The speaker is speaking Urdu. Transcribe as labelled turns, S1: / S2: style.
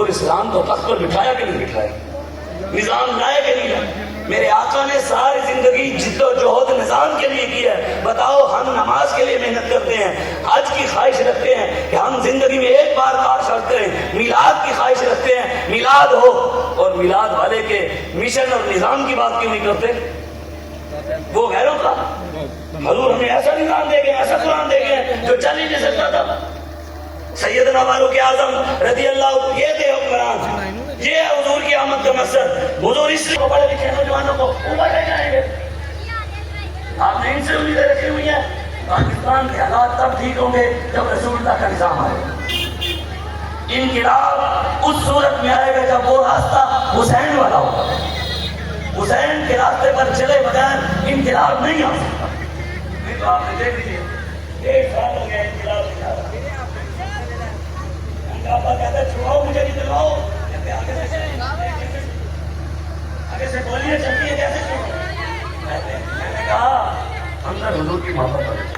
S1: حضور اسلام کو تخت پر بٹھایا کہ نہیں بٹھایا؟ نظام لائے کہ نہیں لائے؟ میرے آقا نے ساری زندگی جد و جہد نظام کے لیے کی ہے. بتاؤ ہم نماز کے لیے محنت کرتے ہیں, حج کی خواہش رکھتے ہیں کہ ہم زندگی میں ایک بار کاش کرتے ہیں, میلاد کی خواہش رکھتے ہیں میلاد ہو, اور میلاد والے کے مشن اور نظام کی بات کیوں نہیں کرتے؟ وہ غیروں کا. حضور ہمیں ایسا نظام دے گئے, ایسا قرآن دے گئے جو چل ہی نہیں سکتا تھا. سیدنا فاروق اعظم رضی اللہ عنہ یہ تھے حکمران, یہ ہے حضور کی آمد کا مقصد. حضور اس لیے پڑھے لکھے نوجوانوں کو اوپر لے جائیں گے. آپ نے ان سے امیدیں رکھی ہوئی ہیں. پاکستان کے حالات تب ٹھیک ہوں گے جب رسول اللہ کا نظام آئے. انقلاب اس صورت میں آئے گا جب وہ راستہ حسین والا ہوگا. حسین کے راستے پر چلے بغیر انقلاب نہیں آ سکتا. نہیں تو آپ نے دیکھ لیجیے 1 سال ہو گیا انقلاب نہیں آ رہا. آپ کہتے ہیں چھوڑاؤ مجھے نہیں دلواؤ, آگے سے گولیاں چلتی ہیں کیسے چھوڑو. میں نے کہا ہم نے حضور کی محبت